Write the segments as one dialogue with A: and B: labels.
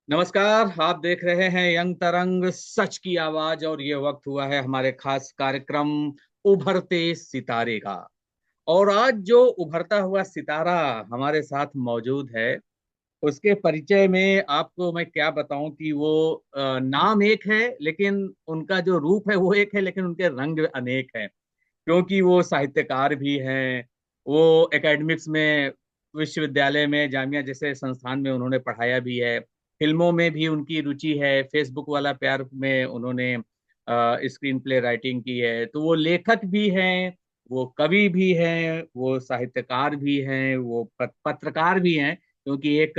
A: नमस्कार। आप देख रहे हैं यंग तरंग सच की आवाज और ये वक्त हुआ है हमारे खास कार्यक्रम उभरते सितारे का। और आज जो उभरता हुआ सितारा हमारे साथ मौजूद है उसके परिचय में आपको मैं क्या बताऊं कि वो नाम एक है लेकिन उनका जो रूप है वो एक है लेकिन उनके रंग अनेक हैं। क्योंकि वो साहित्यकार भी हैं। वो एकेडमिक्स में विश्वविद्यालय में जामिया जैसे संस्थान में उन्होंने पढ़ाया भी है। फिल्मों में भी उनकी रुचि है। फेसबुक वाला प्यार में उन्होंने स्क्रीन प्ले राइटिंग की है। तो वो लेखक भी हैं, वो कवि भी हैं, वो साहित्यकार भी हैं, वो पत्रकार भी हैं क्योंकि एक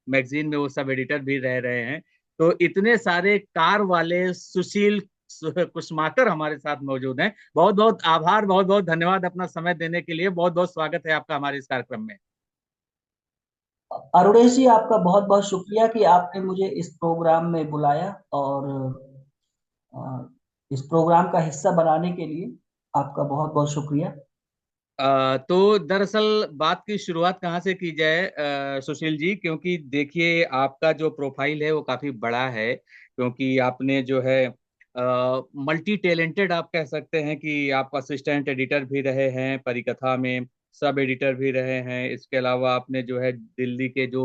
A: मैगजीन में वो सब एडिटर भी रह रहे हैं। तो इतने सारे कार वाले सुशील कुसमाकर हमारे साथ मौजूद हैं। बहुत बहुत आभार, बहुत बहुत धन्यवाद अपना समय देने के लिए। बहुत बहुत स्वागत है आपका हमारे इस कार्यक्रम में।
B: अरुणेश जी, आपका बहुत बहुत शुक्रिया कि आपने मुझे इस प्रोग्राम में बुलाया और अ, इस प्रोग्राम का हिस्सा बनाने के लिए आपका बहुत बहुत शुक्रिया।
A: तो दरअसल बात की शुरुआत कहाँ से की जाए सुशील जी, क्योंकि देखिए आपका जो प्रोफाइल है वो काफी बड़ा है। क्योंकि आपने जो है मल्टी टैलेंटेड आप कह सकते हैं कि आप असिस्टेंट एडिटर भी रहे हैं परिकथा में, सब एडिटर भी रहे हैं। इसके अलावा आपने जो है दिल्ली के जो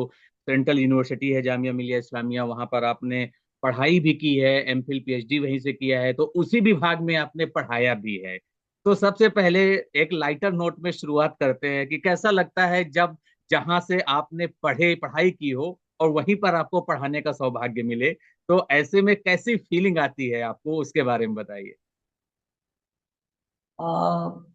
A: सेंट्रल यूनिवर्सिटी है जामिया मिलिया इस्लामिया, वहां पर आपने पढ़ाई भी की है, एमफिल पीएचडी वहीं से किया है। तो उसी विभाग में आपने पढ़ाया भी है। तो सबसे पहले एक लाइटर नोट में शुरुआत करते हैं कि कैसा लगता है जब जहां से आपने पढ़ाई की हो और वहीं पर आपको पढ़ाने का सौभाग्य मिले। तो ऐसे में कैसी फीलिंग आती है आपको, उसके बारे में बताइए।
B: अ,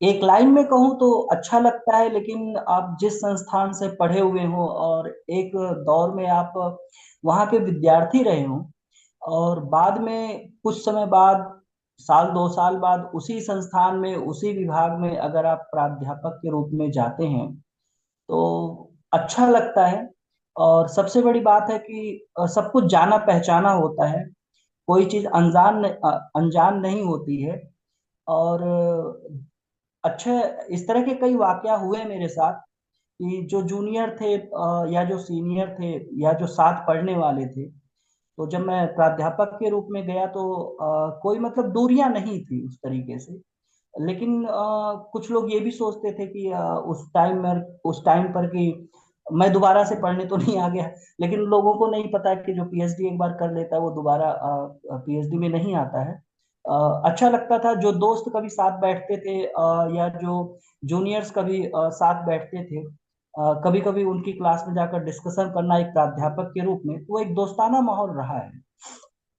B: एक लाइन में कहूँ तो अच्छा लगता है, लेकिन आप जिस संस्थान से पढ़े हुए हो और एक दौर में आप वहाँ के विद्यार्थी रहे हो और बाद में कुछ समय बाद, साल दो साल बाद उसी संस्थान में उसी विभाग में अगर आप प्राध्यापक के रूप में जाते हैं तो अच्छा लगता है। और सबसे बड़ी बात है कि सब कुछ जाना पहचाना होता है, कोई चीज अनजान नहीं होती है। और अच्छे इस तरह के कई वाकया हुए मेरे साथ कि जो जूनियर थे या जो सीनियर थे या जो साथ पढ़ने वाले थे, तो जब मैं प्राध्यापक के रूप में गया तो कोई मतलब दूरियां नहीं थी उस तरीके से। लेकिन कुछ लोग ये भी सोचते थे कि उस टाइम पर कि मैं दोबारा से पढ़ने तो नहीं आ गया। लेकिन लोगों को नहीं पता कि जो पीएचडी एक बार कर लेता है वो दोबारा पीएचडी में नहीं आता है। अच्छा लगता था जो दोस्त कभी साथ बैठते थे, या जो जूनियर्स कभी साथ बैठते थे, कभी कभी उनकी क्लास में जाकर डिस्कशन करना एक प्राध्यापक के रूप में, तो वो एक दोस्ताना माहौल रहा है।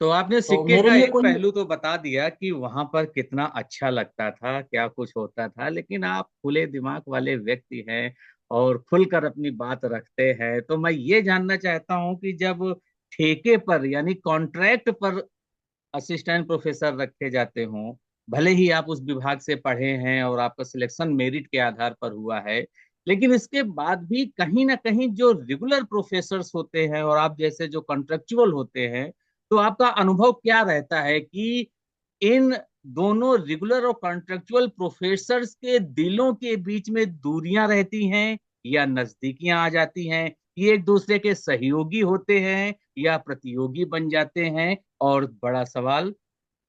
A: तो आपने
B: तो
A: सिक्के
B: मेरे
A: का
B: लिए
A: एक
B: कोई
A: पहलू तो बता दिया कि वहां पर कितना अच्छा लगता था, क्या कुछ होता था, लेकिन आप खुले दिमाग वाले व्यक्ति हैं और खुलकर अपनी बात रखते हैं। तो मैं ये जानना चाहता हूं कि जब ठेके पर यानी कॉन्ट्रैक्ट पर असिस्टेंट प्रोफेसर रखे जाते हों, भले ही आप उस विभाग से पढ़े हैं और आपका सिलेक्शन मेरिट के आधार पर हुआ है, लेकिन इसके बाद भी कहीं ना कहीं जो रेगुलर प्रोफेसर्स होते हैं और आप जैसे जो कॉन्ट्रेक्चुअल होते हैं, तो आपका अनुभव क्या रहता है कि इन दोनों रेगुलर और कॉन्ट्रेक्चुअल प्रोफेसर्स के दिलों के बीच में दूरियां रहती हैं या नजदीकियां आ जाती हैं? ये एक दूसरे के सहयोगी होते हैं या प्रतियोगी बन जाते हैं? और बड़ा सवाल,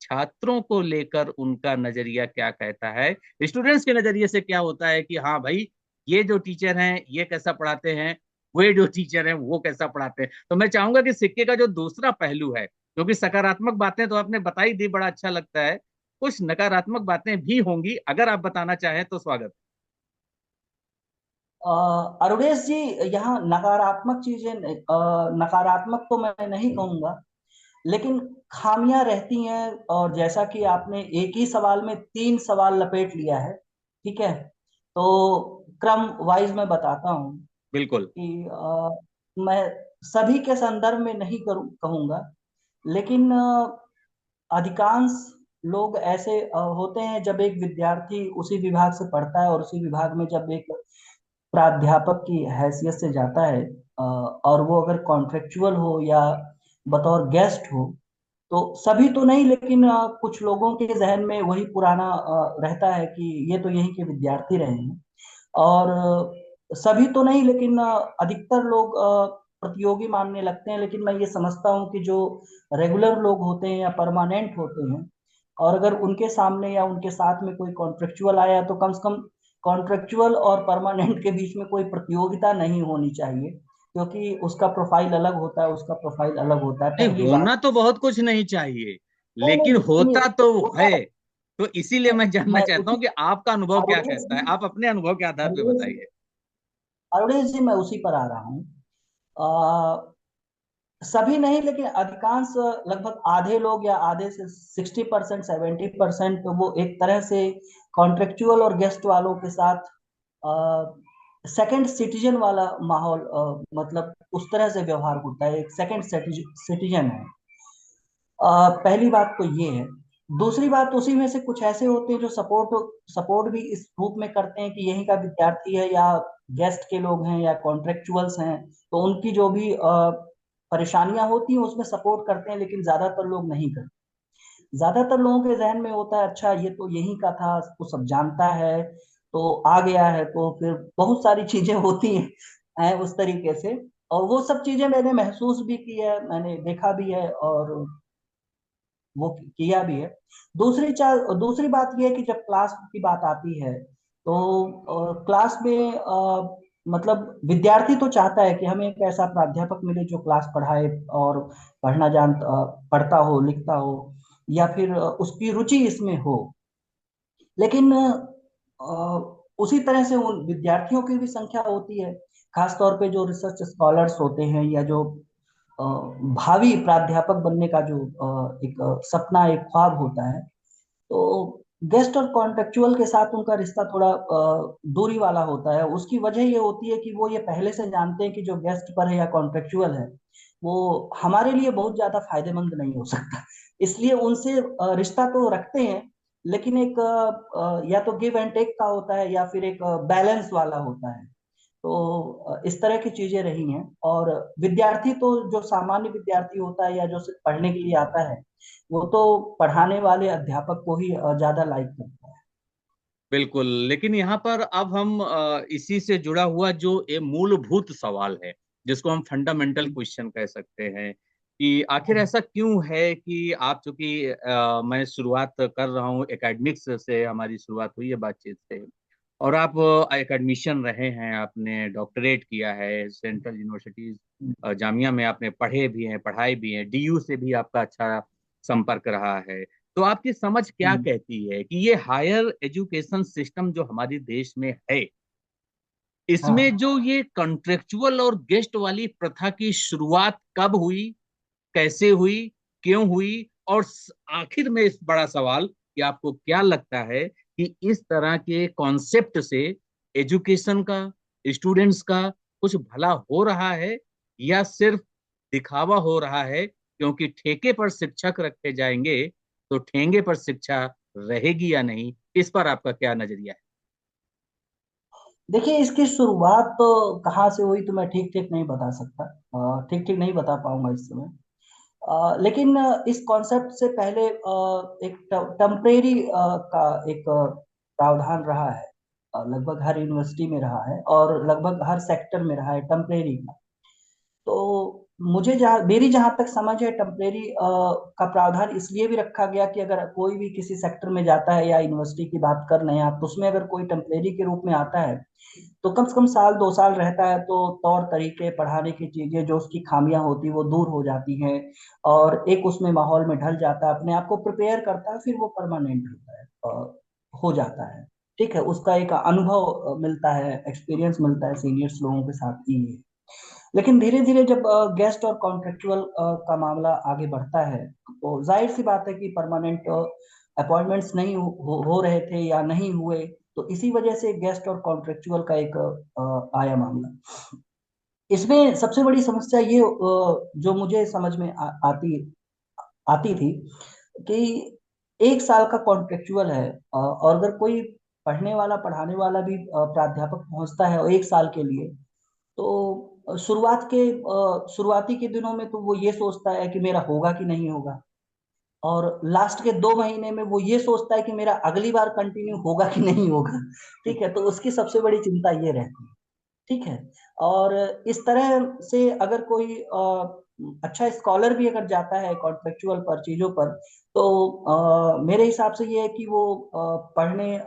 A: छात्रों को लेकर उनका नजरिया क्या कहता है? स्टूडेंट्स के नजरिए से क्या होता है कि हाँ भाई, ये जो टीचर हैं ये कैसा पढ़ाते हैं, वे जो टीचर हैं वो कैसा पढ़ाते हैं? तो मैं चाहूंगा कि सिक्के का जो दूसरा पहलू है, क्योंकि सकारात्मक बातें तो आपने बताई दी, बड़ा अच्छा लगता है, कुछ नकारात्मक बातें भी होंगी, अगर आप बताना चाहें तो स्वागत।
B: अरुणेश जी, यहाँ नकारात्मक चीजें नकारात्मक तो मैं नहीं कहूंगा, लेकिन खामियां रहती हैं। और जैसा कि आपने एक ही सवाल में तीन सवाल लपेट लिया है, ठीक है, तो क्रम वाइज मैं बताता हूँ
A: बिल्कुल।
B: कि मैं सभी के संदर्भ में नहीं कहूंगा, लेकिन अधिकांश लोग ऐसे होते हैं, जब एक विद्यार्थी उसी विभाग से पढ़ता है और उसी विभाग में जब एक प्राध्यापक की हैसियत से जाता है, और वो अगर कॉन्ट्रेक्चुअल हो या बतौर गेस्ट हो, तो सभी तो नहीं, लेकिन कुछ लोगों के जहन में वही पुराना रहता है कि ये तो यहीं के विद्यार्थी रहे हैं। और सभी तो नहीं, लेकिन अधिकतर लोग प्रतियोगी मानने लगते हैं, लेकिन मैं ये समझता हूँ कि जो रेगुलर लोग होते हैं या परमानेंट होते हैं, और अगर उनके सामने या उनके साथ में कोई कॉन्ट्रेक्चुअल आया तो कम से कम कॉन्ट्रेक्चुअल और परमानेंट के बीच में कोई प्रतियोगिता नहीं होनी चाहिए, क्योंकि उसका प्रोफाइल अलग होता है, उसका प्रोफाइल अलग होता है,
A: नहीं,
B: पहली
A: होना
B: बात।
A: तो बहुत कुछ नहीं चाहिए,
B: नहीं
A: लेकिन
B: नहीं, सुनिए,
A: होता तो
B: होता
A: है। तो इसीलिए
B: है।
A: मैं जानना
B: मैं
A: चाहता हूँ
B: उसी
A: कि आपका अनुभव क्या
B: अरुणेश
A: कहता है,
B: जी,
A: आप अपने अनुभव के आधार पे
B: अरुणेश
A: बताइए।
B: अरुणेश जी, मैं उसी पर आ रहा हूँ। सभी नहीं, लेकिन अधिकांश, लगभग आधे लोग या आधे से 60%, 70%, वो एक तरह से कॉन्ट्रेक्चुअल और गेस्ट वालों के साथ सेकंड सिटीजन वाला माहौल, मतलब उस तरह से व्यवहार होता है, एक सेकंड सिटीजन है। पहली बात तो ये है। दूसरी बात, उसी में से कुछ ऐसे होते हैं जो सपोर्ट सपोर्ट भी इस रूप में करते हैं कि यहीं का विद्यार्थी है या गेस्ट के लोग हैं या कॉन्ट्रेक्चुअल्स हैं, तो उनकी जो भी परेशानियां होती हैं उसमें सपोर्ट करते हैं, लेकिन ज्यादातर लोग नहीं करते। ज्यादातर लोगों के जहन में होता है, अच्छा ये तो यहीं का था, वो सब जानता है, तो आ गया है, तो फिर बहुत सारी चीजें होती हैं उस तरीके से। और वो सब चीजें मैंने महसूस भी की है, मैंने देखा भी है, और वो किया भी है। दूसरी बात यह है कि जब क्लास की बात आती है, तो क्लास में मतलब विद्यार्थी तो चाहता है कि हमें एक ऐसा प्राध्यापक मिले जो क्लास पढ़ाए और पढ़ता हो, लिखता हो, या फिर उसकी रुचि इसमें हो। लेकिन उसी तरह से उन विद्यार्थियों की भी संख्या होती है, खासतौर पे जो रिसर्च स्कॉलर्स होते हैं या जो अ, भावी प्राध्यापक बनने का जो एक सपना, एक ख्वाब होता है, तो गेस्ट और कॉन्ट्रेक्चुअल के साथ उनका रिश्ता थोड़ा दूरी वाला होता है। उसकी वजह ये होती है कि वो ये पहले से जानते हैं कि जो गेस्ट पर है या कॉन्ट्रेक्चुअल है, वो हमारे लिए बहुत ज्यादा फायदेमंद नहीं हो सकता, इसलिए उनसे रिश्ता तो रखते हैं, लेकिन एक या तो गिव एंड टेक का होता है या फिर एक बैलेंस वाला होता है। तो इस तरह की चीजें रही हैं। और विद्यार्थी तो, जो सामान्य विद्यार्थी होता है या जो सिर्फ पढ़ने के लिए आता है, वो तो पढ़ाने वाले अध्यापक को ही ज्यादा लाइक करता है।
A: बिल्कुल, लेकिन यहाँ पर अब हम इसी से जुड़ा हुआ जो ये मूलभूत सवाल है, जिसको हम फंडामेंटल क्वेश्चन कह सकते हैं, कि आखिर ऐसा क्यों है कि आप, चूंकि मैं शुरुआत कर रहा हूँ एकेडमिक्स से, हमारी शुरुआत हुई है बातचीत से, और आप एकेडमिशियन रहे हैं, आपने डॉक्टरेट किया है सेंट्रल यूनिवर्सिटीज जामिया में, आपने पढ़े भी हैं, पढ़ाई भी है, डीयू से भी आपका अच्छा संपर्क रहा है। तो आपकी समझ क्या
B: हम्म।
A: कहती है कि ये हायर एजुकेशन सिस्टम जो हमारे देश में है, इसमें
B: हाँ।
A: जो ये कॉन्ट्रेक्चुअल और गेस्ट वाली प्रथा की शुरुआत कब हुई, कैसे हुई, क्यों हुई, और आखिर में इस बड़ा सवाल कि आपको क्या लगता है कि इस तरह के कॉन्सेप्ट से एजुकेशन का, स्टूडेंट्स का कुछ भला हो रहा है, या सिर्फ दिखावा हो रहा है, क्योंकि ठेके पर शिक्षक रखे जाएंगे तो ठेंगे पर शिक्षा रहेगी या नहीं, इस पर आपका क्या नजरिया है?
B: देखिए, इसकी शुरुआत तो कहाँ से हुई तो मैं ठीक ठीक नहीं बता सकता, ठीक ठीक नहीं बता पाऊंगा इस समय। लेकिन इस कॉन्सेप्ट से पहले एक टेम्परेरी का एक प्रावधान रहा है, लगभग हर यूनिवर्सिटी में रहा है और लगभग हर सेक्टर में रहा है टेम्परेरी का। तो मुझे जहाँ मेरी जहाँ तक समझ है, टेम्परेरी का प्रावधान इसलिए भी रखा गया कि अगर कोई भी किसी सेक्टर में जाता है, या यूनिवर्सिटी की बात कर रहे हैं आप, तो उसमें अगर कोई टेम्परेरी के रूप में आता है, तो कम से कम साल 2 साल रहता है, तो तौर तरीके, पढ़ाने की चीजें, जो उसकी खामियां होती वो दूर हो जाती हैं, और एक उसमें माहौल में ढल जाता है, अपने आप को प्रिपेयर करता है, फिर वो परमानेंट होता है, हो जाता है। ठीक है, उसका एक अनुभव मिलता है, एक्सपीरियंस मिलता है सीनियर्स लोगों के साथ ही। लेकिन धीरे धीरे जब गेस्ट और कॉन्ट्रेक्चुअल का मामला आगे बढ़ता है, तो जाहिर सी बात है कि परमानेंट अपॉइंटमेंट्स नहीं हो रहे थे या नहीं हुए, तो इसी वजह से गेस्ट और कॉन्ट्रेक्चुअल का एक आया मामला। इसमें सबसे बड़ी समस्या ये जो मुझे समझ में आती आती थी, कि 1 साल का कॉन्ट्रेक्चुअल है, और अगर कोई पढ़ने वाला, पढ़ाने वाला भी प्राध्यापक पहुंचता है, और 1 साल के लिए, तो शुरुआती के दिनों में तो वो ये सोचता है कि मेरा होगा कि नहीं होगा, और लास्ट के 2 महीने में वो ये सोचता है कि मेरा अगली बार कंटिन्यू होगा कि नहीं होगा। ठीक है, तो उसकी सबसे बड़ी चिंता ये रहती है। ठीक है। और इस तरह से अगर कोई अच्छा स्कॉलर भी अगर जाता है कॉन्टेक्चुअल पर चीजों पर, तो मेरे हिसाब से ये है कि वो पढ़ने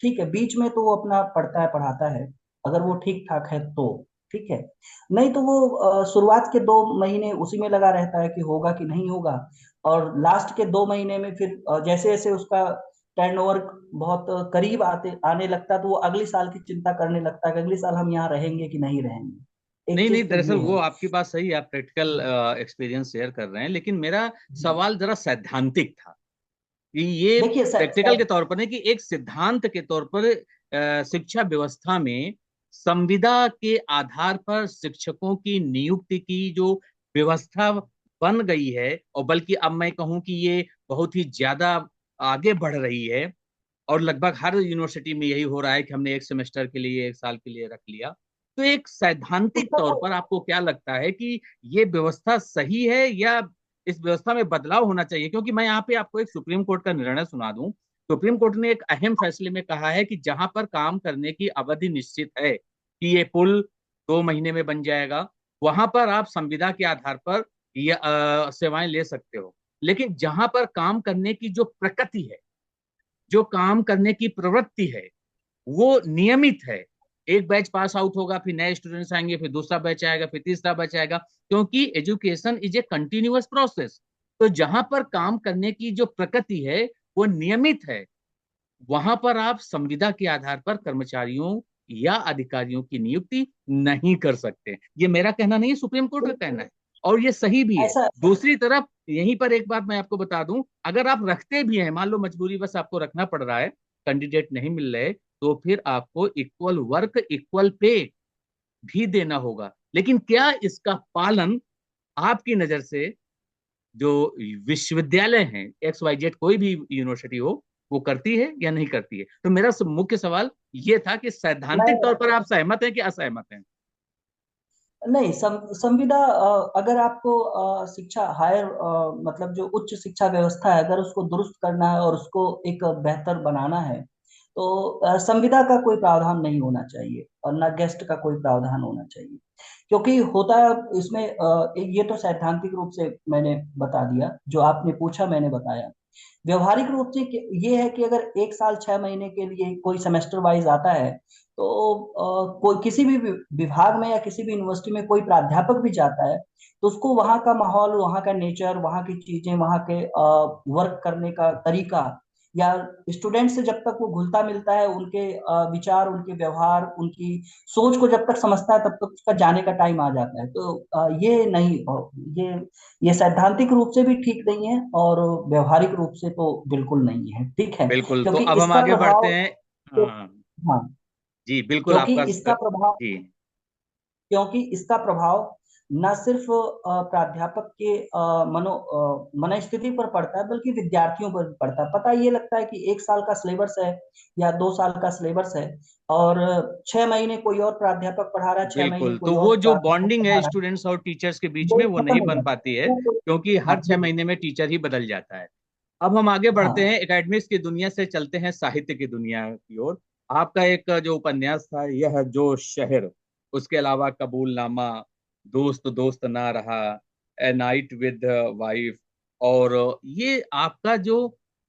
B: ठीक है, बीच में तो वो अपना पढ़ता है पढ़ाता है, अगर वो ठीक ठाक है तो ठीक है। नहीं तो वो शुरुआत के 2 महीने उसी में लगा रहता है कि होगा कि नहीं होगा, और लास्ट के 2 महीने में फिर जैसे जैसे उसका टर्नओवर बहुत करीब आते आने लगता है, तो वो अगले साल की चिंता करने लगता है कि अगले साल हम यहाँ रहेंगे कि नहीं रहेंगे। एक
A: नहीं नहीं,
B: चीज तो
A: दरअसल
B: ये
A: वो
B: है।
A: आपकी बात सही है, आप प्रैक्टिकल एक्सपीरियंस शेयर कर रहे हैं, लेकिन मेरा सवाल जरा सैद्धांतिक था कि ये
B: देखिए
A: प्रैक्टिकल के तौर पर नहीं, कि एक सिद्धांत के तौर पर शिक्षा व्यवस्था में संविदा के आधार पर शिक्षकों की नियुक्ति की जो व्यवस्था बन गई है, और बल्कि अब मैं कहूं कि ये बहुत ही ज्यादा आगे बढ़ रही है, और लगभग हर यूनिवर्सिटी में यही हो रहा है कि हमने एक सेमेस्टर के लिए, एक साल के लिए रख लिया। तो एक सैद्धांतिक
B: इसका
A: तौर
B: तो
A: पर आपको क्या लगता है कि ये व्यवस्था सही है, या इस व्यवस्था में बदलाव होना चाहिए? क्योंकि मैं यहाँ पे आपको एक सुप्रीम कोर्ट का निर्णय सुना दूं। सुप्रीम कोर्ट ने एक अहम फैसले में कहा है कि जहां पर काम करने की अवधि निश्चित है कि ये पुल 2 महीने में बन जाएगा, वहां पर आप संविदा के आधार पर ये सेवाएं ले सकते हो। लेकिन जहां पर काम करने की जो प्रकृति है, जो काम करने की प्रवृत्ति है, वो नियमित है। एक बैच पास आउट होगा, फिर नए स्टूडेंट्स आएंगे, फिर दूसरा बैच आएगा, फिर तीसरा बैच आएगा, क्योंकि education is a continuous process. तो जहां पर काम करने की जो प्रकृति है वो नियमित है, वहां पर आप संविदा के आधार पर कर्मचारियों या अधिकारियों की नियुक्ति नहीं कर सकते। ये मेरा कहना नहीं है, सुप्रीम कोर्ट का कहना है, और ये सही भी है।
B: ऐसा
A: दूसरी तरफ यहीं पर एक बात मैं आपको बता दूं, अगर आप रखते भी हैं, मान लो मजबूरी बस आपको रखना पड़ रहा है, कैंडिडेट नहीं मिल रहे, तो फिर आपको इक्वल वर्क इक्वल पे भी देना होगा। लेकिन क्या इसका पालन आपकी नजर से जो विश्वविद्यालय हैं, एक्स वाई जेड कोई भी यूनिवर्सिटी हो, वो करती है या नहीं करती है? तो मेरा मुख्य सवाल ये था कि
B: मैं
A: सैद्धांतिक तौर पर आप सहमत हैं कि असहमत हैं?
B: नहीं, संविदा अगर आपको शिक्षा हायर मतलब जो उच्च शिक्षा व्यवस्था है, अगर उसको दुरुस्त करना है और उसको एक बेहतर बनाना है, तो संविदा का कोई प्रावधान नहीं होना चाहिए और ना गेस्ट का कोई प्रावधान होना चाहिए। क्योंकि होता है इसमें ये तो सैद्धांतिक रूप से मैंने बता दिया, जो आपने पूछा मैंने बताया। व्यवहारिक रूप से ये है कि अगर 1 साल 6 महीने के लिए कोई सेमेस्टर वाइज आता है, तो कोई किसी भी विभाग में या किसी भी यूनिवर्सिटी में कोई प्राध्यापक भी जाता है, तो उसको वहाँ का माहौल, वहाँ का नेचर, वहाँ की चीजें, वहाँ के वर्क करने का तरीका, या स्टूडेंट से जब तक वो घुलता मिलता है, उनके विचार, उनके व्यवहार, उनकी सोच को जब तक समझता है, तब तक उसका जाने का टाइम आ जाता है। तो ये नहीं, ये ये सैद्धांतिक रूप से भी ठीक नहीं है और व्यवहारिक रूप से तो बिल्कुल नहीं है, ठीक है।
A: बिल्कुल, तो
B: क्योंकि
A: अब हम
B: इसका
A: आगे बढ़ते
B: प्रभाव
A: हैं।
B: तो,
A: हाँ,
B: हाँ,
A: जी बिल्कुल
B: क्योंकि
A: आपका
B: इसका प्रभाव
A: जी
B: क्योंकि इसका प्रभाव न सिर्फ प्राध्यापक के मनस्थिति पर पड़ता है, बल्कि विद्यार्थियों पर भी पड़ता है। पता ये लगता है कि 1 साल का सिलेबस है या 2 साल का सिलेबस है, और 6 महीने कोई और प्राध्यापक पढ़ा रहा है, 6 महीने
A: बिल्कुल,
B: कोई
A: तो
B: और
A: वो जो
B: प्राध्यापक
A: बॉन्डिंग है
B: पढ़ा रहा है,
A: स्टूडेंट्स और टीचर्स के बीच
B: वो
A: में, वो
B: खत्म
A: नहीं
B: हो
A: बन
B: जाता
A: पाती है,
B: है।
A: क्योंकि
B: हाँ
A: हर 6 महीने में टीचर ही बदल जाता है। अब हम आगे बढ़ते
B: हाँ
A: हैं, एकेडमिक्स की दुनिया से चलते हैं साहित्य की दुनिया की ओर। आपका एक जो उपन्यास था, यह जो शहर, उसके अलावा कबूलनामा, दोस्त दोस्त ना रहा, ए नाइट विद वाइफ, और ये आपका जो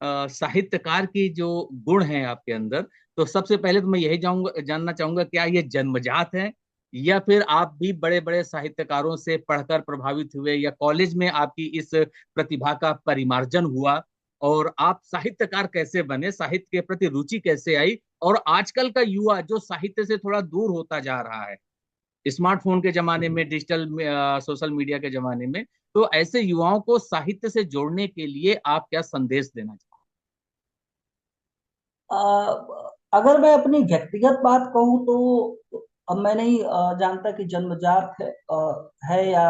A: साहित्यकार की जो गुण हैं आपके अंदर, तो सबसे पहले तो मैं यही जानना चाहूंगा, क्या ये जन्मजात है, या फिर आप भी बड़े बड़े साहित्यकारों से पढ़कर प्रभावित हुए, या कॉलेज में आपकी इस प्रतिभा का परिमार्जन हुआ, और आप साहित्यकार कैसे बने, साहित्य के प्रति रुचि कैसे आई? और आजकल का युवा जो साहित्य से थोड़ा दूर होता जा रहा है, स्मार्टफोन के जमाने में, डिजिटल सोशल मीडिया के जमाने में, तो ऐसे युवाओं को साहित्य से जोड़ने के लिए आप क्या संदेश देना चाहते
B: अगर मैं अपनी व्यक्तिगत बात कहूँ तो अब मैं नहीं जानता कि जन्मजात है या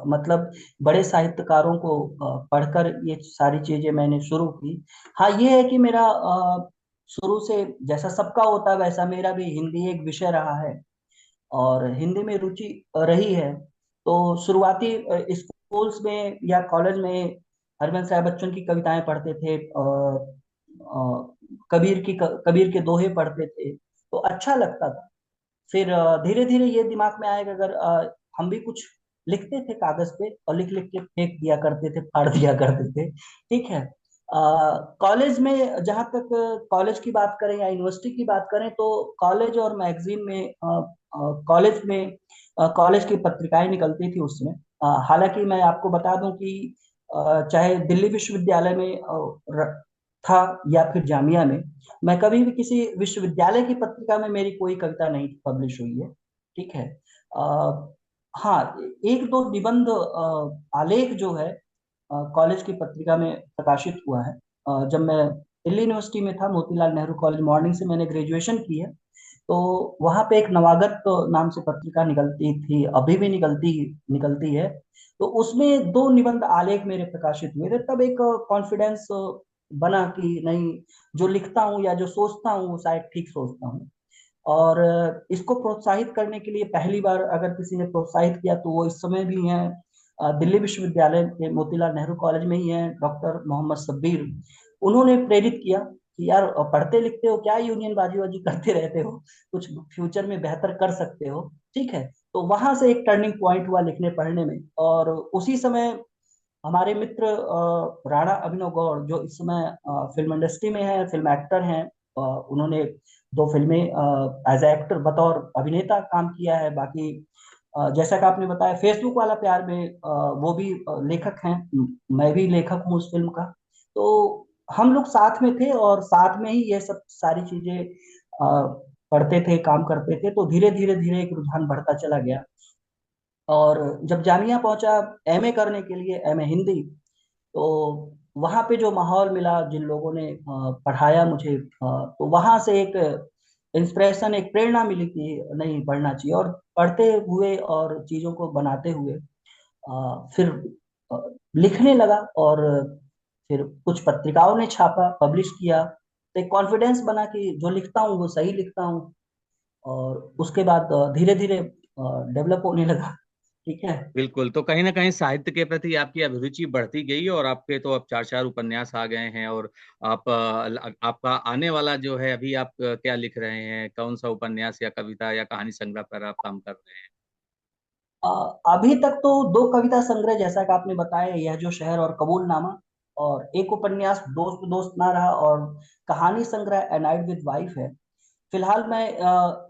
B: मतलब बड़े साहित्यकारों को पढ़कर ये सारी चीजें मैंने शुरू की। हाँ, ये है कि मेरा शुरू से जैसा सबका होता है वैसा मेरा भी हिंदी एक विषय रहा है और हिंदी में रुचि रही है। तो शुरुआती स्कूल्स में या कॉलेज में हरवंश राय बच्चन की कविताएं पढ़ते थे, कबीर के दोहे पढ़ते थे, तो अच्छा लगता था। फिर धीरे धीरे ये दिमाग में आएगा, अगर हम भी कुछ लिखते थे कागज पे और लिख लिख के फेंक दिया करते थे, फाड़ दिया करते थे। ठीक है। कॉलेज में जहाँ तक कॉलेज की बात करें या यूनिवर्सिटी की बात करें, तो कॉलेज और मैगजीन में कॉलेज में कॉलेज की पत्रिकाएं निकलती थी उसमें। हालांकि मैं आपको बता दूं कि चाहे दिल्ली विश्वविद्यालय में था या फिर जामिया में, मैं कभी भी किसी विश्वविद्यालय की पत्रिका में मेरी कोई कविता नहीं पब्लिश हुई है। ठीक है। आ, हाँ, एक दो निबंध आलेख जो है कॉलेज की पत्रिका में प्रकाशित हुआ है। जब मैं दिल्ली यूनिवर्सिटी में था, मोतीलाल नेहरू कॉलेज मॉर्निंग से मैंने ग्रेजुएशन की है, तो वहां पे एक नवागत नाम से पत्रिका निकलती थी, अभी भी निकलती निकलती है। तो उसमें दो निबंध आलेख मेरे प्रकाशित हुए थे। तब एक कॉन्फिडेंस बना कि नहीं, जो लिखता हूँ या जो सोचता हूँ वो शायद ठीक सोचता हूँ। और इसको प्रोत्साहित करने के लिए पहली बार अगर किसी ने प्रोत्साहित किया तो वो इस समय भी हैं, दिल्ली विश्वविद्यालय के मोतीलाल नेहरू कॉलेज में ही हैं, डॉक्टर मोहम्मद शब्बीर। उन्होंने प्रेरित किया कि यार पढ़ते लिखते हो क्या, यूनियन बाजी वाजी करते रहते हो, कुछ फ्यूचर में बेहतर कर सकते हो। ठीक है। तो वहां से एक टर्निंग पॉइंट हुआ लिखने पढ़ने में। और उसी समय हमारे मित्र राणा अभिनव गौड़, जो इस समय फिल्म इंडस्ट्री में है, फिल्म एक्टर हैं, उन्होंने दो फिल्में एज एक्टर बतौर अभिनेता काम किया है। बाकी जैसा कि आपने बताया फेसबुक वाला प्यार में, वो भी लेखक हैं। मैं भी लेखक हूँ उस फिल्म का। तो हम लोग साथ में थे और साथ में ही ये सब सारी चीजें पढ़ते थे, काम करते थे। तो धीरे धीरे धीरे एक रुझान बढ़ता चला गया। और जब जामिया पहुंचा एमए करने के लिए, एमए हिंदी, तो वहां पे जो माहौल मिला, जिन लोगों ने पढ़ाया मुझे, तो वहां से एक इंस्पिरेशन, एक प्रेरणा मिली कि नहीं, पढ़ना चाहिए। और पढ़ते हुए और चीजों को बनाते हुए फिर अ, लिखने लगा। और फिर कुछ पत्रिकाओं ने छापा, पब्लिश किया, तो एक कॉन्फिडेंस बना कि जो लिखता हूँ वो सही लिखता हूँ। और उसके बाद धीरे धीरे डेवलप होने लगा। ठीक है।
A: बिल्कुल। तो कहीं ना कहीं साहित्य के प्रति आपकी अभिरुचि बढ़ती गई और आपके तो अब चार चार उपन्यास आ गए हैं। और आप आपका आने वाला जो है, अभी आप क्या लिख रहे हैं, कौन सा उपन्यास या कविता या कहानी संग्रह पर आप काम कर रहे हैं?
B: अ, अभी तक तो दो कविता संग्रह, जैसा कि आपने बताया, यह जो शहर और कबूलनामा, और एक उपन्यास दोस्त दोस्त ना रहा, और कहानी संग्रह ए नाइट विद वाइफ है। फिलहाल मैं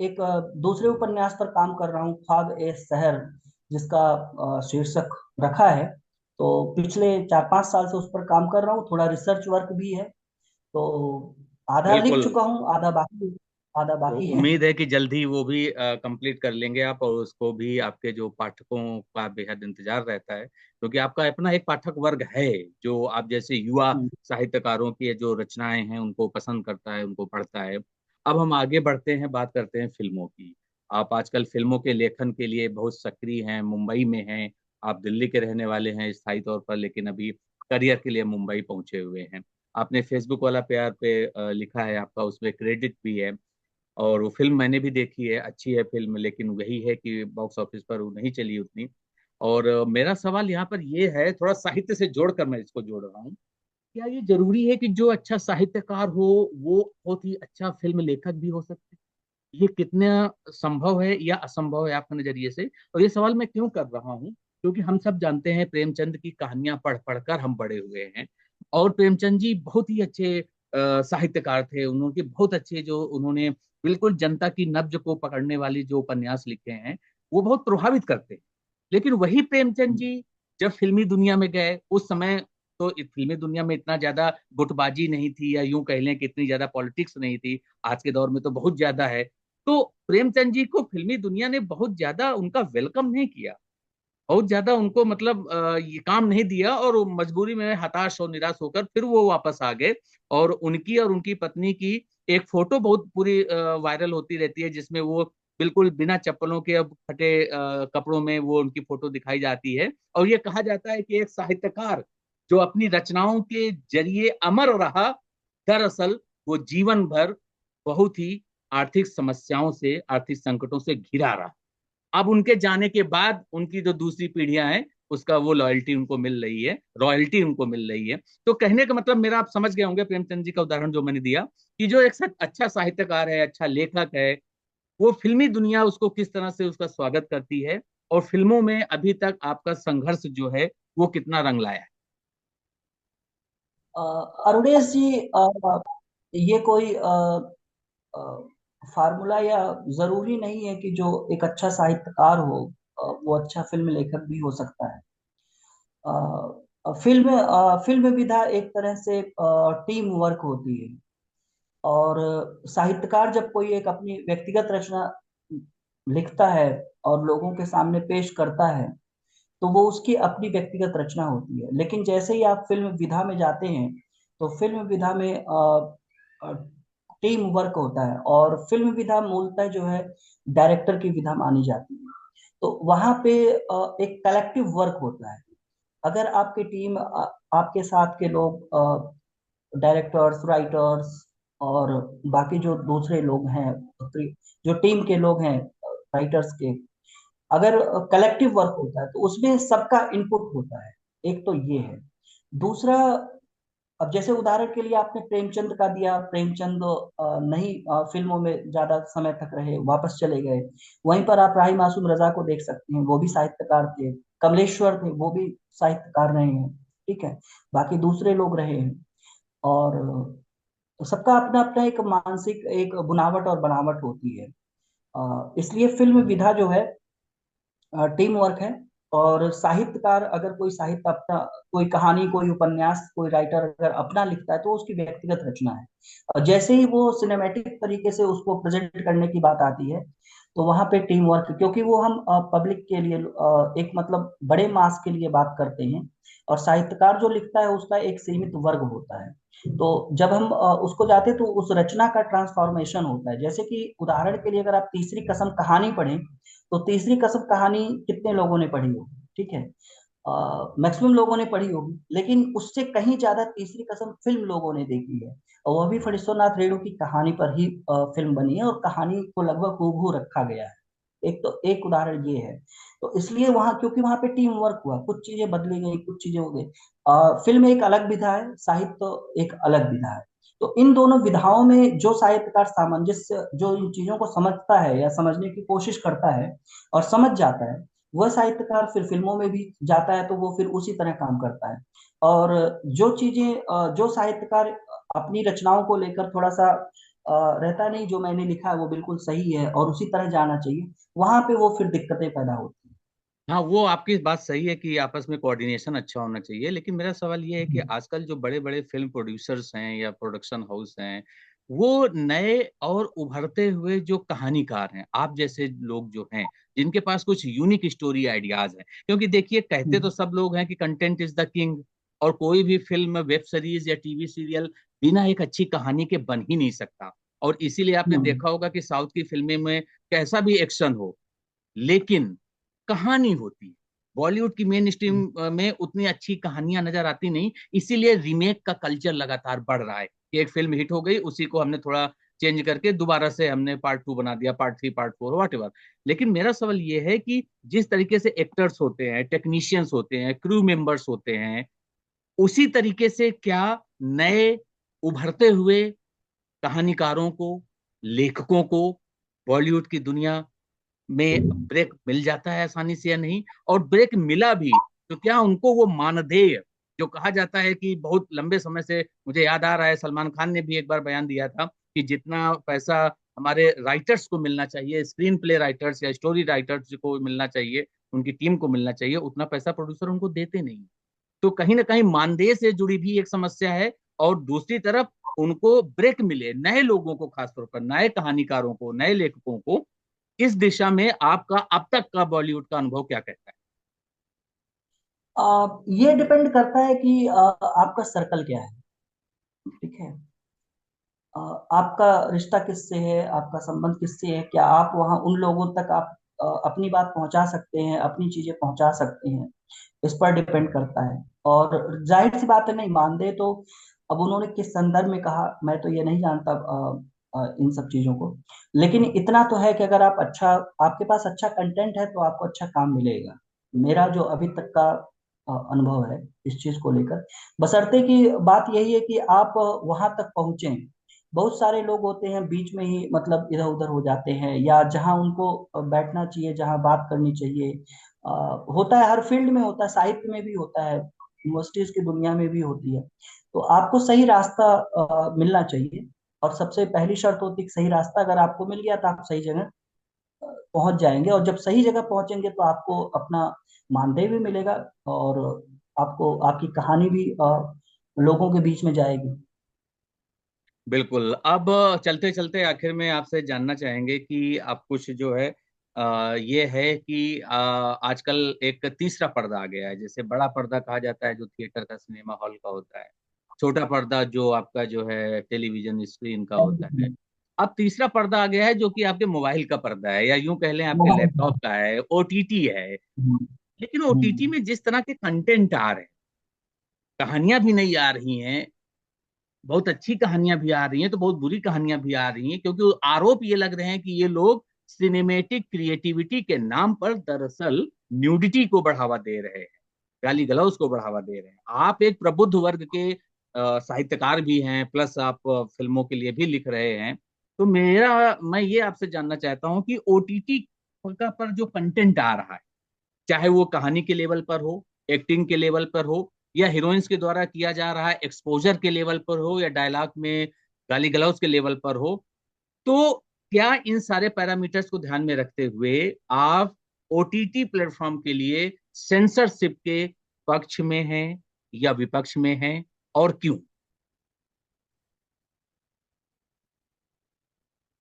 B: एक दूसरे उपन्यास पर काम कर रहा हूँ, ख्वाब ए शहर, जिसका शीर्षक रखा है। तो पिछले 4-5 साल से उस पर काम कर रहा हूँ, थोड़ा रिसर्च वर्क भी है। तो आधा लिख
A: बिल्कुल।
B: चुका हूँ, आधा
A: तो
B: बाकी है।
A: उम्मीद है कि जल्द ही वो भी कंप्लीट कर लेंगे आप, और उसको भी आपके जो पाठकों का बेहद इंतजार रहता है, क्योंकि आपका अपना एक पाठक वर्ग है जो आप जैसे युवा साहित्यकारों की जो रचनाएं हैं उनको पसंद करता है, उनको पढ़ता है। अब हम आगे बढ़ते हैं, बात करते हैं फिल्मों की। आप आजकल फिल्मों के लेखन के लिए बहुत सक्रिय हैं, मुंबई में हैं। आप दिल्ली के रहने वाले हैं स्थायी तौर पर, लेकिन अभी करियर के लिए मुंबई पहुंचे हुए हैं। आपने फेसबुक वाला प्यार पे लिखा है, आपका उसमें क्रेडिट भी है। और वो फिल्म मैंने भी देखी है, अच्छी है फिल्म, लेकिन वही है कि बॉक्स ऑफिस पर वो नहीं चली उतनी। और मेरा सवाल यहाँ पर ये है, थोड़ा साहित्य से जोड़कर मैं इसको जोड़ रहा हूँ। क्या ये जरूरी है कि जो अच्छा साहित्यकार हो वो बहुत ही अच्छा फिल्म लेखक भी हो सकते हैं? ये कितना संभव है या असंभव है आपके नजरिए से? और ये सवाल मैं क्यों कर रहा हूँ, क्योंकि हम सब जानते हैं प्रेमचंद की कहानियां पढ़ पढ़कर हम बड़े हुए हैं। और प्रेमचंद जी बहुत ही अच्छे साहित्यकार थे। उन्होंने बहुत अच्छे, जो उन्होंने बिल्कुल जनता की नब्ज को पकड़ने वाली जो उपन्यास लिखे हैं, वो बहुत प्रभावित करते हैं। लेकिन वही प्रेमचंद जी जब फिल्मी दुनिया में गए उस समय, तो फिल्मी दुनिया में इतना ज्यादा गुटबाजी नहीं थी, या यूं कह लें कि इतनी ज्यादा पॉलिटिक्स नहीं थी। आज के दौर में तो बहुत ज्यादा है। तो प्रेमचंद जी को फिल्मी दुनिया ने बहुत ज्यादा उनका वेलकम नहीं किया, बहुत ज्यादा उनको मतलब ये काम नहीं दिया, और वो मजबूरी में हताश और निराश होकर फिर वो वापस आ गए। और उनकी पत्नी की एक फोटो बहुत पूरी वायरल होती रहती है, जिसमें वो बिल्कुल बिना चप्पलों के, अब फटे कपड़ों में वो उनकी फोटो दिखाई जाती है। और ये कहा जाता है कि एक साहित्यकार जो अपनी रचनाओं के जरिए अमर रहा, दरअसल वो जीवन भर बहुत ही आर्थिक समस्याओं से, आर्थिक संकटों से घिरा रहा। अब उनके जाने के बाद उनकी जो दूसरी पीढ़ियां हैं, उसका वो लॉयल्टी उनको मिल रही है, रॉयल्टी उनको मिल रही है। तो कहने का मतलब मेरा, आप समझ गए होंगे प्रेमचंद जी का उदाहरण जो मैंने दिया, कि जो एक अच्छा साहित्यकार है, अच्छा लेखक है, वो फिल्मी दुनिया उसको किस तरह से उसका स्वागत करती है, और फिल्मों में अभी तक आपका संघर्ष जो है वो कितना रंग लाया है।
B: अ, अरुणेश जी, ये कोई फार्मूला या जरूरी नहीं है कि जो एक अच्छा साहित्यकार हो वो अच्छा फिल्म लेखक भी हो सकता है। फिल्म विधा एक तरह से टीम वर्क होती है। और साहित्यकार जब कोई एक अपनी व्यक्तिगत रचना लिखता है और लोगों के सामने पेश करता है, तो वो उसकी अपनी व्यक्तिगत रचना होती है। लेकिन जैसे ही आप फिल्म विधा में जाते हैं, तो फिल्म विधा में टीम वर्क होता है, और फिल्म विधा मूलतः जो है डायरेक्टर की विधा मानी जाती है। तो वहां पे एक कलेक्टिव वर्क होता है। अगर आपकी टीम, आपके साथ के लोग, डायरेक्टर्स, राइटर्स और बाकी जो दूसरे लोग हैं, जो टीम के लोग हैं, राइटर्स के, अगर कलेक्टिव वर्क होता है तो उसमें सबका इनपुट होता है। एक तो ये है। दूसरा, अब जैसे उदाहरण के लिए आपने प्रेमचंद का दिया, प्रेमचंद नहीं फिल्मों में ज्यादा समय तक रहे, वापस चले गए। वहीं पर आप राही मासूम रजा को देख सकते हैं, वो भी साहित्यकार थे। कमलेश्वर थे, वो भी साहित्यकार रहे हैं। ठीक है। बाकी दूसरे लोग रहे हैं। और सबका अपना अपना एक मानसिक एक बुनावट और बनावट होती है। इसलिए फिल्म विधा जो है टीम वर्क है। और साहित्यकार अगर कोई साहित्य अपना, कोई कहानी, कोई उपन्यास, कोई राइटर अगर अपना लिखता है तो उसकी व्यक्तिगत रचना है। और जैसे ही वो सिनेमैटिक तरीके से उसको प्रेजेंट करने की बात आती है, तो वहां पे टीम वर्क, क्योंकि वो हम पब्लिक के लिए एक मतलब बड़े मास के लिए बात करते हैं। और साहित्यकार जो लिखता है उसका एक सीमित वर्ग होता है। तो जब हम उसको जाते हैं तो उस रचना का ट्रांसफॉर्मेशन होता है। जैसे कि उदाहरण के लिए अगर आप तीसरी कसम कहानी पढ़ें, तो तीसरी कसम कहानी कितने लोगों ने पढ़ी होगी? ठीक है, मैक्सिमम लोगों ने पढ़ी होगी, लेकिन उससे कहीं ज्यादा तीसरी कसम फिल्म लोगों ने देखी है। और वह भी फणीश्वरनाथ रेणु की कहानी पर ही फिल्म बनी है, और कहानी को लगभग हूबहू रखा गया है। एक तो एक उदाहरण ये है। तो इसलिए वहां, क्योंकि वहां पे टीम वर्क हुआ, कुछ चीजें बदली गई, कुछ चीजें हो गई। फिल्म एक अलग विधा है, साहित्य एक अलग विधा है। तो इन दोनों विधाओं में जो साहित्यकार सामंजस्य, जो इन चीजों को समझता है या समझने की कोशिश करता है और समझ जाता है, वह साहित्यकार फिर फिल्मों में भी जाता है तो वो फिर उसी तरह काम करता है। और जो चीजें जो साहित्यकार अपनी रचनाओं को लेकर थोड़ा सा रहता नहीं, जो मैंने लिखा है वो बिल्कुल सही है और उसी तरह जाना चाहिए, वहां पे वो फिर दिक्कतें पैदा होती
A: हाँ, वो आपकी बात सही है कि आपस में कोऑर्डिनेशन अच्छा होना चाहिए, लेकिन मेरा सवाल ये है कि
B: हैं।
A: आजकल जो बड़े बड़े फिल्म प्रोड्यूसर्स हैं या प्रोडक्शन हाउस हैं, वो नए और उभरते हुए जो कहानीकार हैं, आप जैसे लोग जो हैं, जिनके पास कुछ यूनिक स्टोरी आइडियाज हैं, क्योंकि देखिए कहते तो सब लोग हैं कि कंटेंट इज द किंग, और कोई भी फिल्म, वेब सीरीज या टीवी सीरियल बिना एक अच्छी कहानी के बन ही नहीं सकता। और इसीलिए आपने
B: हम्म।
A: देखा होगा कि साउथ की फिल्में में कैसा भी एक्शन हो, लेकिन कहानी होती है। बॉलीवुड की मेन स्ट्रीम में उतनी अच्छी कहानियां नजर आती नहीं, इसीलिए रीमेक का कल्चर लगातार बढ़ रहा है कि एक फिल्म हिट हो गई, उसी को हमने थोड़ा चेंज करके दोबारा से हमने पार्ट 2 बना दिया, पार्ट 3, पार्ट 4, वॉट एवर। लेकिन मेरा सवाल ये है कि जिस तरीके से एक्टर्स होते हैं, टेक्नीशियंस होते हैं, क्रू मेंबर्स होते हैं, उसी तरीके से क्या नए उभरते हुए कहानीकारों को, लेखकों को बॉलीवुड की दुनिया में ब्रेक मिल जाता है आसानी से या नहीं? और ब्रेक मिला भी तो क्या उनको वो मानदेय, जो कहा जाता है कि बहुत लंबे समय से, मुझे याद आ रहा है सलमान खान ने भी एक बार बयान दिया था कि जितना पैसा हमारे राइटर्स को मिलना चाहिए, स्क्रीन प्ले राइटर्स या स्टोरी राइटर्स को मिलना चाहिए, उनकी टीम को मिलना चाहिए, उतना पैसा प्रोड्यूसर उनको देते नहीं। तो कहीं ना कहीं मानदेय से जुड़ी भी एक समस्या है। और दूसरी तरफ उनको ब्रेक मिले, नए लोगों को, खासतौर पर नए कहानीकारों को, नए लेखकों को, इस दिशा में आपका अब तक का बॉलीवुड का अनुभव क्या कहता है?
B: ये डिपेंड करता है कि आपका सर्कल क्या है। ठीक है। अ, आपका रिश्ता किससे है, आपका संबंध किससे है, क्या आप वहाँ उन लोगों तक आप अपनी बात पहुंचा सकते हैं, अपनी चीजें पहुंचा सकते हैं, इस पर डिपेंड करता है। और जाहिर सी बात है, नहीं मानदे तो, अब उन्होंने किस संदर्भ में कहा मैं तो ये नहीं जानता इन सब चीजों को। लेकिन इतना तो है कि अगर आप अच्छा, आपके पास अच्छा कंटेंट है तो आपको अच्छा काम मिलेगा। मेरा जो अभी तक का अनुभव है इस चीज को लेकर, बशर्ते कि बात यही है कि आप वहां तक पहुंचे बहुत सारे लोग होते हैं बीच में ही मतलब इधर उधर हो जाते हैं, या जहां उनको बैठना चाहिए, जहां बात करनी चाहिए, अ, होता है, हर फील्ड में होता है, साहित्य में भी होता है, यूनिवर्सिटीज की दुनिया में भी होती है। तो आपको सही रास्ता मिलना चाहिए, और सबसे पहली शर्त होती है कि सही रास्ता अगर आपको मिल गया तो आप सही जगह पहुंच जाएंगे, और जब सही जगह पहुंचेंगे तो आपको अपना मानदेय भी मिलेगा, और आपको आपकी कहानी भी लोगों के बीच में जाएगी।
A: बिल्कुल। अब चलते चलते आखिर में आपसे जानना चाहेंगे कि आप कुछ जो है ये है कि आजकल एक तीसरा पर्दा आ गया है। जैसे बड़ा पर्दा कहा जाता है जो थिएटर का, सिनेमा हॉल का होता है, छोटा पर्दा जो आपका जो है टेलीविजन स्क्रीन का होता है। अब तीसरा पर्दा आ गया है जो कि आपके मोबाइल का पर्दा है, या यूं कह लें आपके लैपटॉप का है, ओटीटी है।
B: हम्म,
A: लेकिन ओटीटी
B: हम्म।
A: में जिस तरह के कंटेंट आ रहे हैं, कहानियां भी नहीं आ रही हैं, बहुत अच्छी कहानियां भी आ रही हैं तो बहुत बुरी कहानियां भी आ रही हैं, क्योंकि आरोप ये लग रहे हैं कि ये लोग सिनेमेटिक क्रिएटिविटी के नाम पर दरअसल न्यूडिटी को बढ़ावा दे रहे हैं, गाली गलौज को बढ़ावा दे रहे हैं। आप एक प्रबुद्ध वर्ग के साहित्यकार भी हैं, प्लस आप फिल्मों के लिए भी लिख रहे हैं। तो मैं ये आपसे जानना चाहता हूं कि ओटीटी का पर जो कंटेंट आ रहा है, चाहे वो कहानी के लेवल पर हो, एक्टिंग के लेवल पर हो, या हीरोइंस के द्वारा किया जा रहा है एक्सपोजर के लेवल पर हो, या डायलॉग में गाली गलौज के लेवल पर हो, तो क्या इन सारे पैरामीटर्स को ध्यान में रखते हुए आप ओटीटी प्लेटफॉर्म के लिए सेंसरशिप के पक्ष में हैं या विपक्ष में हैं, और क्यों?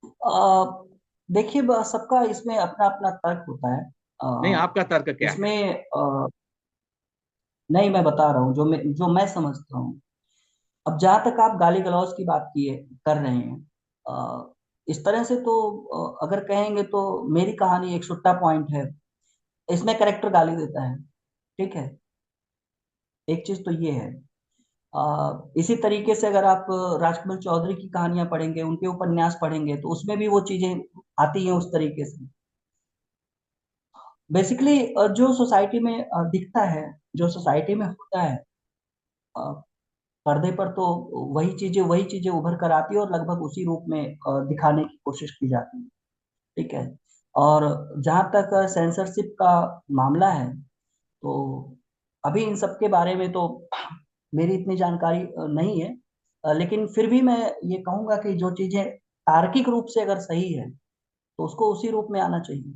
B: अ, देखिए, सबका इसमें अपना अपना तर्क होता है।
A: नहीं,
B: अ,
A: आपका तर्क क्या है?
B: इसमें नहीं, मैं बता रहा हूँ जो मैं समझता हूँ। अब जहां तक आप गाली गलौज की बात किए कर रहे हैं, इस तरह से तो अगर कहेंगे तो मेरी कहानी एक सुट्टा पॉइंट है, इसमें करेक्टर गाली देता है, ठीक है। एक चीज तो ये है। इसी तरीके से अगर आप राजकमल चौधरी की कहानियां पढ़ेंगे, उनके उपन्यास पढ़ेंगे, तो उसमें भी वो चीजें आती हैं उस तरीके से। बेसिकली जो सोसाइटी में दिखता है, जो सोसाइटी में होता है, अ, पर्दे पर तो वही चीजें उभर कर आती है, और लगभग उसी रूप में दिखाने की कोशिश की जाती है, ठीक है। और जहाँ तक सेंसरशिप का मामला है, तो अभी इन सब के बारे में तो मेरी इतनी जानकारी नहीं है। लेकिन फिर भी मैं ये कहूंगा कि जो चीजें तार्किक रूप से अगर सही है तो उसको उसी रूप में आना चाहिए।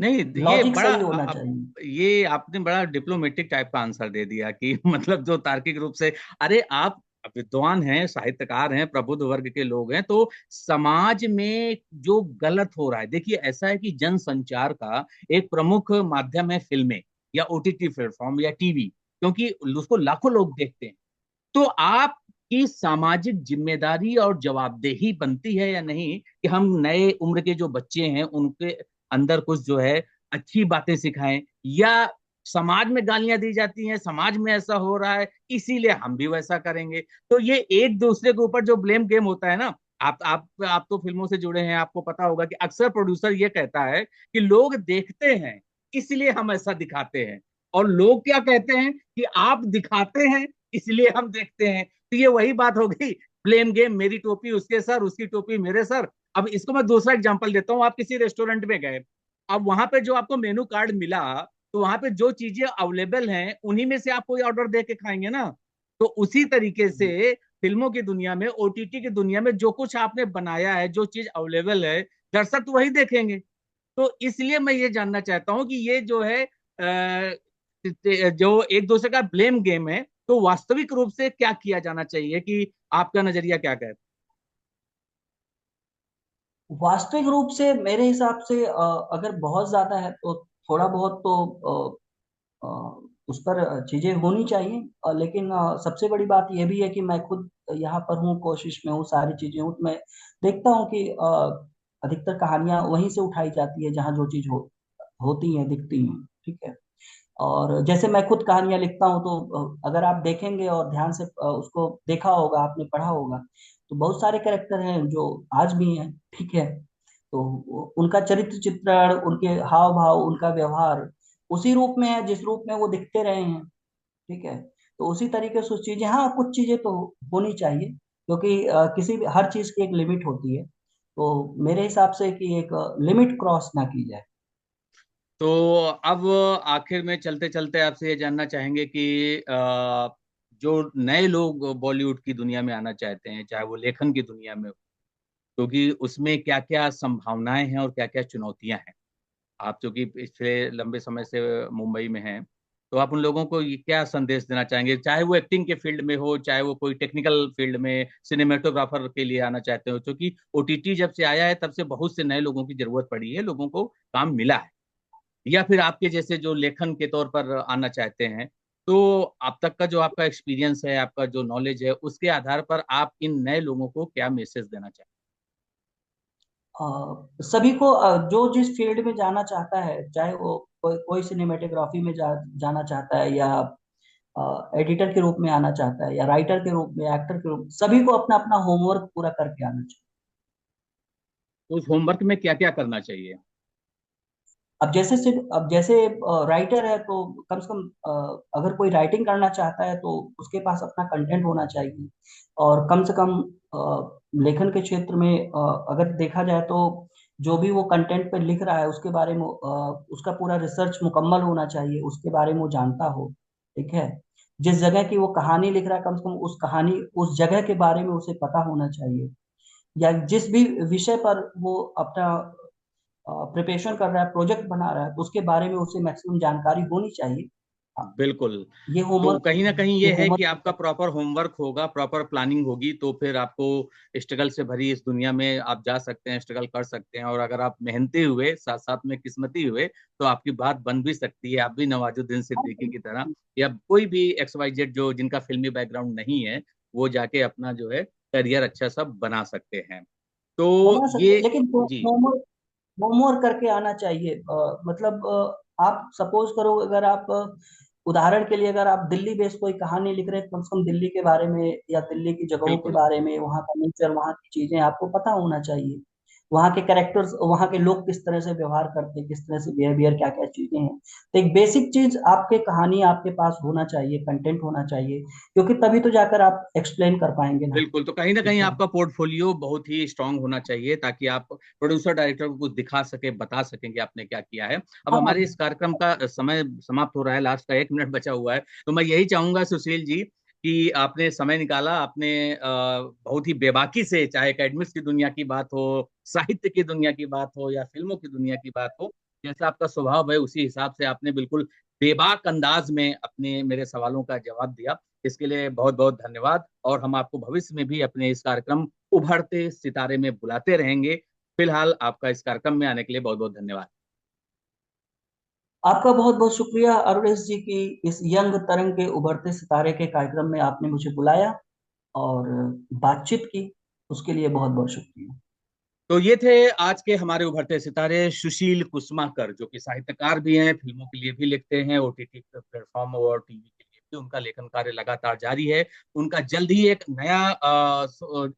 A: नहीं, ये
B: लॉजिक
A: बड़ा
B: सही होना चाहिए।
A: ये आपने बड़ा डिप्लोमेटिक टाइप का आंसर दे दिया कि मतलब जो तार्किक रूप से, अरे आप विद्वान हैं, साहित्यकार हैं, प्रबुद्ध वर्ग के लोग हैं, तो समाज में जो गलत हो रहा है, देखिए ऐसा है कि जनसंचार का एक प्रमुख माध्यम है फिल्में, या ओटीटी प्लेटफॉर्म, या टीवी, क्योंकि उसको लाखों लोग देखते हैं। तो आपकी सामाजिक जिम्मेदारी और जवाबदेही बनती है या नहीं कि हम नए उम्र के जो बच्चे हैं उनके अंदर कुछ जो है अच्छी बातें सिखाएं, या समाज में गालियां दी जाती हैं, समाज में ऐसा हो रहा है इसीलिए हम भी वैसा करेंगे। तो ये एक दूसरे के ऊपर जो ब्लेम गेम होता है ना, आप तो फिल्मों से जुड़े हैं, आपको पता होगा कि अक्सर प्रोड्यूसर ये कहता है कि लोग देखते हैं इसलिए हम ऐसा दिखाते हैं, और लोग क्या कहते हैं कि आप दिखाते हैं इसलिए हम देखते हैं। तो ये वही बात हो गई, ब्लेम गेम, मेरी टोपी उसके सर, उसकी टोपी मेरे सर। अब इसको मैं दूसरा एग्जांपल देता हूँ। आप किसी रेस्टोरेंट में गए, अब वहां पे जो आपको मेनू कार्ड मिला, तो वहां पे जो चीजें अवेलेबल हैं उन्हीं में से आप कोई ऑर्डर दे के खाएंगे ना। तो उसी तरीके से फिल्मों की दुनिया में, ओटीटी की दुनिया में, जो कुछ आपने बनाया है, जो चीज अवेलेबल है, दर्शक तो वही देखेंगे। तो इसलिए मैं ये जानना चाहता हूँ कि ये जो है जो एक दूसरे का ब्लेम गेम है, तो वास्तविक रूप से क्या किया जाना चाहिए, कि आपका नजरिया क्या कहता
B: वास्तविक रूप से मेरे हिसाब से अगर बहुत ज्यादा है तो थोड़ा बहुत तो उस पर चीजें होनी चाहिए। लेकिन सबसे बड़ी बात यह भी है कि मैं खुद यहाँ पर हूँ, कोशिश में हूँ, सारी चीजें हूँ, तो मैं देखता हूँ कि अधिकतर कहानियां वहीं से उठाई जाती है जहाँ जो चीज होती हैं, दिखती हैं, ठीक है। और जैसे मैं खुद कहानियां लिखता हूँ, तो अगर आप देखेंगे और ध्यान से उसको देखा होगा, आपने पढ़ा होगा, तो बहुत सारे कैरेक्टर हैं जो आज भी हैं, ठीक है। तो उनका चरित्र चित्रण, उनके हाव भाव, उनका व्यवहार उसी रूप में है जिस रूप में वो दिखते रहे हैं, ठीक है। तो उसी तरीके से चीजें, हाँ, कुछ चीजें तो होनी चाहिए। क्योंकि किसी भी हर चीज की एक लिमिट होती है, तो मेरे हिसाब से कि एक लिमिट क्रॉस ना की जाए।
A: तो अब आखिर में चलते चलते आपसे ये जानना चाहेंगे कि जो नए लोग बॉलीवुड की दुनिया में आना चाहते हैं, चाहे वो लेखन की दुनिया में हो, क्योंकि उसमें क्या क्या संभावनाएं हैं और क्या क्या चुनौतियां हैं। आप चूंकि पिछले लंबे समय से मुंबई में हैं, तो आप उन लोगों को ये क्या संदेश देना चाहेंगे, चाहे वो एक्टिंग के फील्ड में हो, चाहे वो कोई टेक्निकल फील्ड में सिनेमेटोग्राफर के लिए आना चाहते हो? क्योंकि ओटीटी जब से आया है तब से बहुत से नए लोगों की जरूरत पड़ी है, लोगों को काम मिला है। या फिर आपके जैसे जो लेखन के तौर पर आना चाहते हैं, तो अब तक का जो आपका एक्सपीरियंस है, आपका जो नॉलेज है, उसके आधार पर आप इन नए लोगों को क्या मैसेज देना चाहते
B: सभी को जो जिस फील्ड में जाना चाहता है, चाहे वो कोई सिनेमेटोग्राफी में जाना चाहता है, या एडिटर के रूप में आना चाहता है, या राइटर के रूप में, एक्टर के रूप में, सभी को अपना अपना होमवर्क पूरा करके आना चाहिए।
A: हैं? उस होमवर्क में क्या क्या करना चाहिए?
B: अब जैसे राइटर है तो कम से कम अगर कोई राइटिंग करना चाहता है तो उसके पास अपना कंटेंट होना चाहिए। और कम से कम लेखन के क्षेत्र में अगर देखा जाए तो जो भी वो कंटेंट पे लिख रहा है उसके बारे में उसका पूरा रिसर्च मुकम्मल होना चाहिए, उसके बारे में वो जानता हो। ठीक है। जिस जगह की वो कहानी लिख रहा है, कम से कम उस कहानी, उस जगह के बारे में उसे पता होना चाहिए। या जिस भी विषय पर वो अपना प्रिपरेशन कर रहा है, प्रोजेक्ट बना रहा है, तो उसके बारे में उसे मैक्सिमम जानकारी होनी चाहिए। हाँ,
A: बिल्कुल।
B: ये
A: तो
B: होमवर्क
A: कहीं ना कहीं
B: ये
A: ये है कि
B: होमवर्क
A: आपका प्रॉपर होमवर्क होगा, प्रॉपर प्लानिंग होगी, तो फिर आपको स्ट्रगल से भरी इस दुनिया में आप जा सकते हैं, स्ट्रगल कर सकते हैं। और अगर आप मेहनती हुए, साथ साथ में किस्मती हुए, तो आपकी बात बन भी सकती है। आप भी नवाजुद्दीन सिद्दीकी की तरह, या कोई भी एक्स वाई जेड जो जिनका फिल्मी बैकग्राउंड नहीं है, वो जाके अपना जो है करियर अच्छा सा बना सकते हैं। तो
B: बना सकते
A: ये,
B: हैं, लेकिन
A: जी,
B: होमवर्क होमवर्क करके आना चाहिए। मतलब आप सपोज करो, अगर आप उदाहरण के लिए अगर आप दिल्ली बेस्ड कोई कहानी लिख रहे हैं, कम से कम दिल्ली के बारे में या दिल्ली की जगहों के
A: बिल्कुल
B: बारे में, वहाँ का नेचर, वहाँ की चीजें आपको पता होना चाहिए। वहाँ के कैरेक्टर्स, वहाँ के लोग किस तरह से व्यवहार करते हैं, किस तरह से बिहेवियर, क्या क्या चीजें हैं। तो एक बेसिक चीज आपके कहानी आपके पास होना चाहिए, कंटेंट होना चाहिए, क्योंकि तभी तो जाकर आप एक्सप्लेन कर पाएंगे ना।
A: बिल्कुल। तो कहीं ना कहीं
B: ठीक है।
A: आपका पोर्टफोलियो बहुत ही स्ट्रांग होना चाहिए, ताकि आप प्रोड्यूसर डायरेक्टर को कुछ दिखा सके, बता सकें कि आपने क्या किया है। अब
B: हाँ,
A: हमारे इस कार्यक्रम का समय समाप्त हो रहा है, लास्ट का 1 मिनट बचा हुआ है। तो मैं यही चाहूंगा सुशील जी कि आपने समय निकाला, आपने बहुत ही बेबाकी से, चाहे एकेडमिक्स की दुनिया की बात हो, साहित्य की दुनिया की बात हो, या फिल्मों की दुनिया की बात हो, जैसा आपका स्वभाव है उसी हिसाब से आपने बिल्कुल बेबाक अंदाज में अपने मेरे सवालों का जवाब दिया। इसके लिए बहुत बहुत धन्यवाद। और हम आपको भविष्य में भी अपने इस कार्यक्रम उभरते सितारे में बुलाते रहेंगे। फिलहाल आपका इस कार्यक्रम में आने के लिए बहुत बहुत धन्यवाद।
B: आपका बहुत बहुत शुक्रिया अरुणेश जी की इस यंग तरंग के उभरते सितारे के कार्यक्रम में आपने मुझे बुलाया और बातचीत की, उसके लिए बहुत बहुत शुक्रिया।
A: तो ये थे आज के हमारे उभरते सितारे, सुशील कुसुमाकर, जो कि साहित्यकार भी हैं, फिल्मों के लिए भी लिखते हैं, ओटीटी प्लेटफॉर्म और टीवी के लिए भी उनका लेखन कार्य लगातार जारी है। उनका जल्द ही एक नया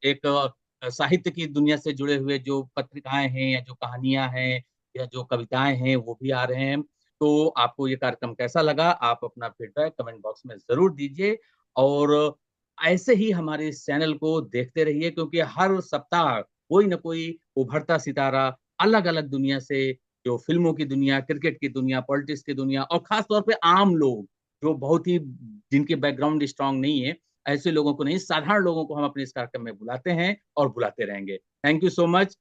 A: एक साहित्य की दुनिया से जुड़े हुए जो पत्रिकाएं हैं, या जो कहानियां हैं, या जो कविताएं हैं, वो भी आ रहे हैं। तो आपको ये कार्यक्रम कैसा लगा, आप अपना फीडबैक कमेंट बॉक्स में जरूर दीजिए। और ऐसे ही हमारे इस चैनल को देखते रहिए, क्योंकि हर सप्ताह कोई ना कोई उभरता सितारा अलग अलग दुनिया से, जो फिल्मों की दुनिया, क्रिकेट की दुनिया, पॉलिटिक्स की दुनिया, और खास तौर पे आम लोग, जो बहुत ही, जिनके बैकग्राउंड स्ट्रांग नहीं है, ऐसे लोगों को नहीं, साधारण लोगों को हम अपने इस कार्यक्रम में बुलाते हैं और बुलाते रहेंगे। Thank you so much.